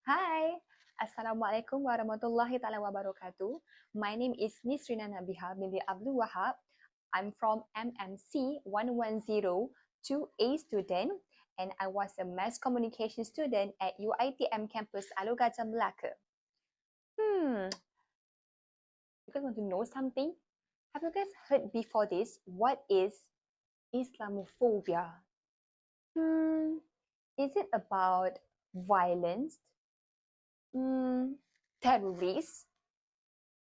Hi, Assalamualaikum warahmatullahi taala wabarakatuh. My name is Nisrina Nabihah binti ABDUL WAHAB. I'm from MMC 110-2A student, and I was a mass communication student at UITM campus Alor Gajah Melaka. You guys want to know something? Have you guys heard before this? What is Islamophobia? Is it about violence, terrorists,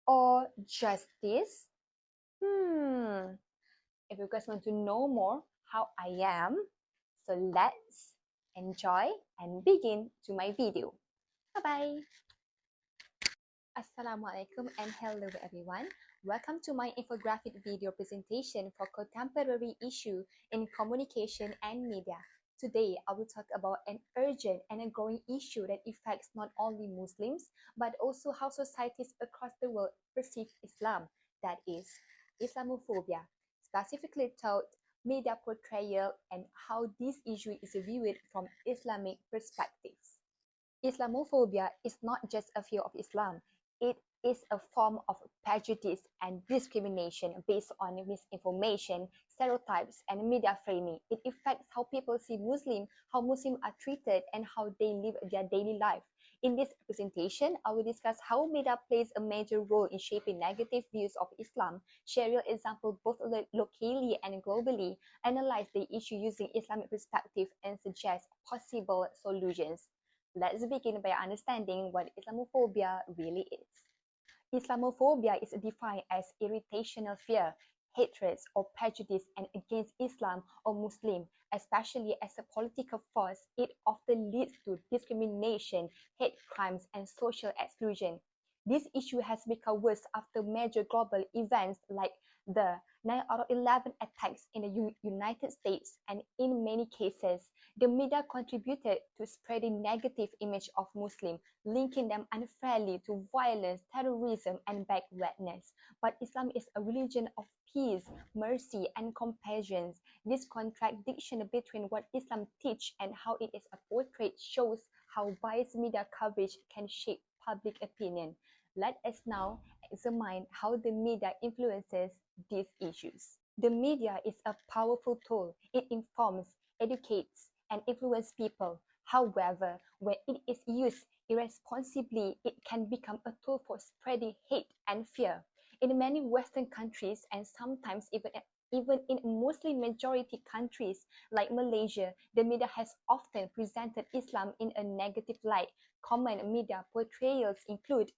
or justice? If you guys want to know more how I am, so let's enjoy and begin to my video. Bye-bye. Assalamualaikum and hello everyone. Welcome to my infographic video presentation for contemporary issue in communication and media. Today, I will talk about an urgent and a growing issue that affects not only Muslims, but also how societies across the world perceive Islam, that is, Islamophobia, specifically taught media portrayal and how this issue is viewed from Islamic perspectives. Islamophobia is not just a fear of Islam, it is a form of prejudice and discrimination based on misinformation, stereotypes, and media framing. It affects how people see Muslims, how Muslims are treated, and how they live their daily life. In this presentation, I will discuss how media plays a major role in shaping negative views of Islam, share real examples both locally and globally, analyze the issue using Islamic perspective, and suggest possible solutions. Let's begin by understanding what Islamophobia really is. Islamophobia is defined as irrational fear, hatred, or prejudice against Islam or Muslim, especially as a political force. It often leads to discrimination, hate crimes, and social exclusion. This issue has become worse after major global events like the 9/11 attacks in the United States, and in many cases, the media contributed to spreading negative image of Muslims, linking them unfairly to violence, terrorism, and backwardness. But Islam is a religion of peace, mercy, and compassion. This contradiction between what Islam teaches and how it is portrayed shows how biased media coverage can shape public opinion. Let us now examine how the media influences these issues. The media is a powerful tool. It informs, educates, and influences people. However, when it is used irresponsibly, it can become a tool for spreading hate and fear. In many Western countries, and sometimes even in Muslim majority countries like Malaysia, the media has often presented Islam in a negative light. Common media portrayals include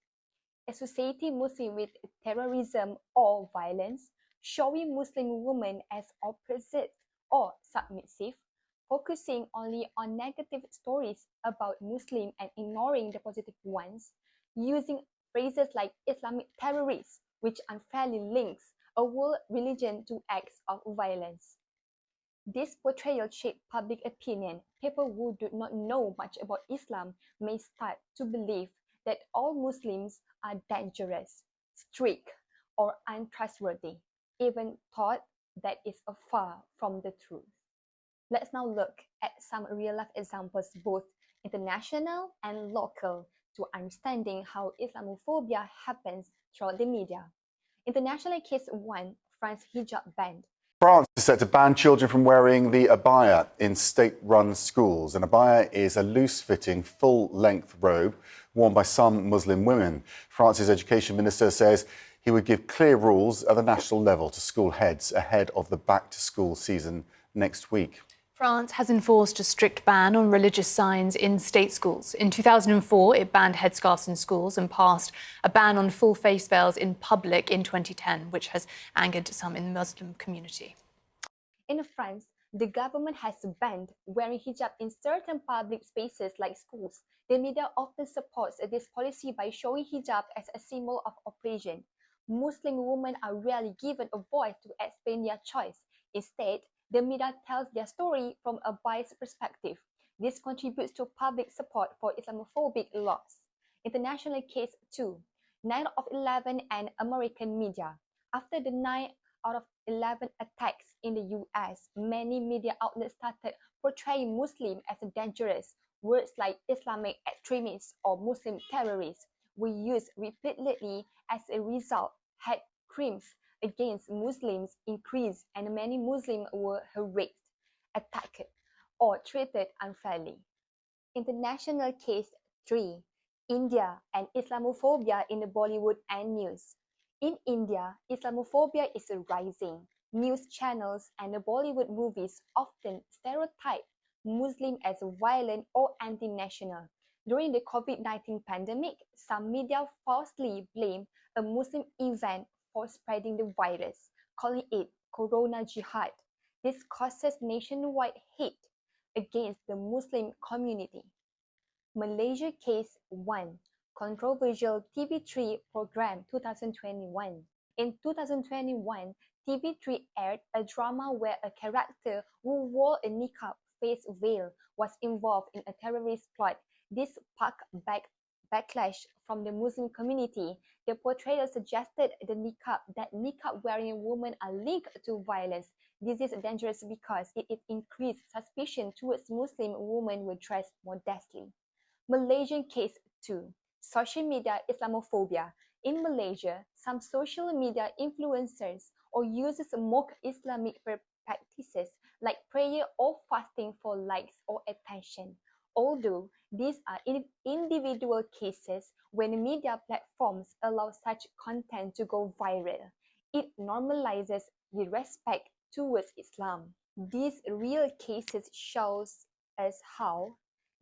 associating Muslims with terrorism or violence, showing Muslim women as oppressed or submissive, focusing only on negative stories about Muslims and ignoring the positive ones, using phrases like Islamic terrorists, which unfairly links a world religion to acts of violence. This portrayal shapes public opinion. People who do not know much about Islam may start to believe that all Muslims are dangerous, strict, or untrustworthy, even thought that is far from the truth. Let's now look at some real-life examples, both international and local, to understanding how Islamophobia happens throughout the media. International case 1, France hijab ban. France is set to ban children from wearing the abaya in state-run schools. An abaya is a loose-fitting, full-length robe worn by some Muslim women. France's education minister says he would give clear rules at the national level to school heads ahead of the back-to-school season next week. France has enforced a strict ban on religious signs in state schools. In 2004, it banned headscarves in schools and passed a ban on full face veils in public in 2010, which has angered some in the Muslim community. In France, the government has banned wearing hijab in certain public spaces like schools. The media often supports this policy by showing hijab as a symbol of oppression. Muslim women are rarely given a voice to explain their choice. Instead, the media tells their story from a biased perspective. This contributes to public support for Islamophobic laws. International case 2, 9/11 and American media. After the 9/11 attacks in the US, many media outlets started portraying Muslims as dangerous, Words like Islamic extremists or Muslim terrorists were used repeatedly. As a result, hate crimes against Muslims increased and many Muslims were harassed, attacked, or treated unfairly. International Case 3: India and Islamophobia in Bollywood and news. In India, Islamophobia is rising. News channels and Bollywood movies often stereotype Muslims as violent or anti-national. During the COVID-19 pandemic, some media falsely blamed a Muslim event for spreading the virus, calling it Corona Jihad. This causes nationwide hate against the Muslim community. Malaysia Case 1: Controversial TV3 program 2021. In 2021, TV3 aired a drama where a character who wore a niqab face veil was involved in a terrorist plot. This sparked backlash from the Muslim community. The portrayal suggested that niqab-wearing women are linked to violence. This is dangerous because it increased suspicion towards Muslim women who dress modestly. Malaysian Case 2: Social media Islamophobia. In Malaysia, some social media influencers or users mock Islamic practices like prayer or fasting for likes or attention. Although these are individual cases, when media platforms allow such content to go viral, it normalizes disrespect towards Islam. These real cases shows us how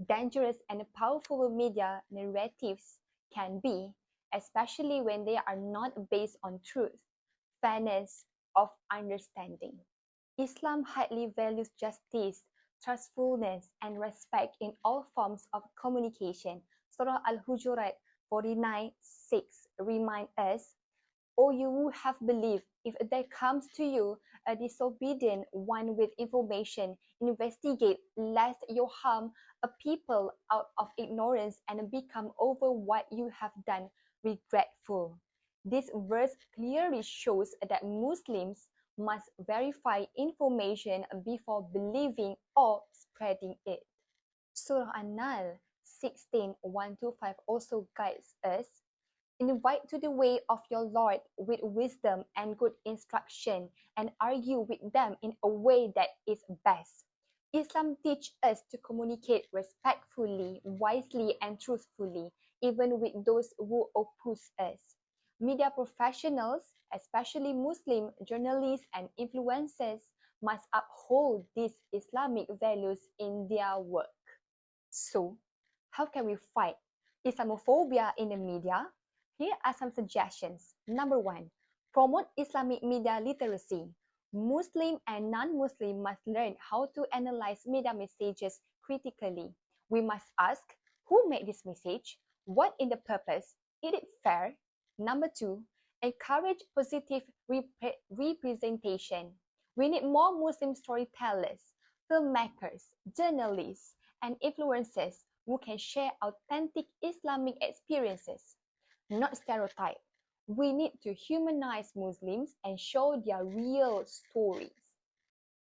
dangerous and powerful media narratives can be, especially when they are not based on truth, fairness, or understanding. Islam highly values justice, trustfulness, and respect in all forms of communication. Surah Al-Hujurat 49:6 reminds us, "O you who have believed, if there comes to you a disobedient one with information, investigate, lest you harm a people out of ignorance and become over what you have done regretful." This verse clearly shows that Muslims must verify information before believing or spreading it. Surah An-Nahl 16:1-5 also guides us. Invite to the way of your Lord with wisdom and good instruction, and argue with them in a way that is best. Islam teaches us to communicate respectfully, wisely, and truthfully, even with those who oppose us. Media professionals, especially Muslim journalists and influencers, must uphold these Islamic values in their work. So, how can we fight Islamophobia in the media? Here are some suggestions. Number 1, promote Islamic media literacy. Muslim and non-Muslim must learn how to analyze media messages critically. We must ask, who made this message? What is the purpose? Is it fair? Number 2, encourage positive representation. We need more Muslim storytellers, filmmakers, journalists, and influencers who can share authentic Islamic experiences, not stereotype. We need to humanize Muslims and show their real stories.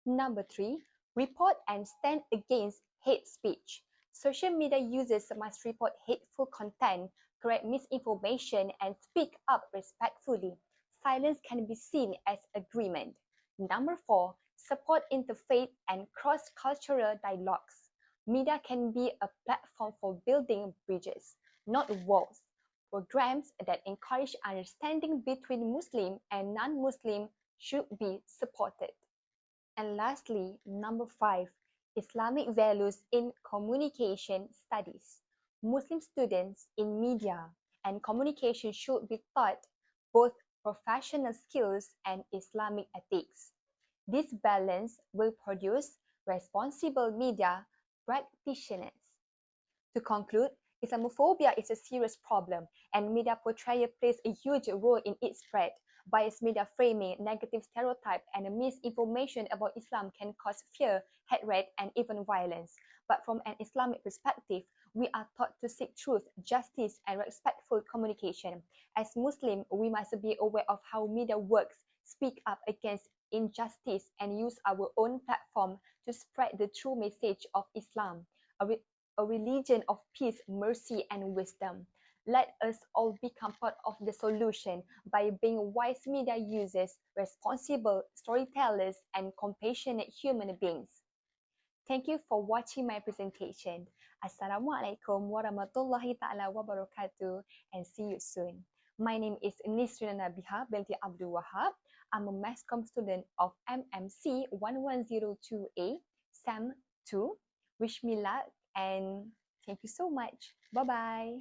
Number 3, report and stand against hate speech. Social media users must report hateful content, correct misinformation, and speak up respectfully. Silence can be seen as agreement. Number 4, support interfaith and cross-cultural dialogues. Media can be a platform for building bridges, not walls. Programs that encourage understanding between Muslim and non-Muslim should be supported. And lastly, number 5, Islamic values in communication studies. Muslim students in media and communication should be taught both professional skills and Islamic ethics. This balance will produce responsible media practitioners. To conclude, Islamophobia is a serious problem, and media portrayal plays a huge role in its spread. Biased media framing, negative stereotype, and misinformation about Islam can cause fear, hatred, and even violence. But from an Islamic perspective, we are taught to seek truth, justice, and respectful communication. As Muslims, we must be aware of how media works, speak up against injustice, and use our own platform to spread the true message of Islam. A a religion of peace, mercy, and wisdom. Let us all become part of the solution by being wise media users, responsible storytellers, and compassionate human beings. Thank you for watching my presentation. Assalamualaikum warahmatullahi ta'ala wabarakatuh, and see you soon. My name is Nisrina Nabihah binti Abdul WAHAB. I'm a Mass Comm student of MMC 1102A, SAM 2. Wish me luck and thank you so much. Bye-bye.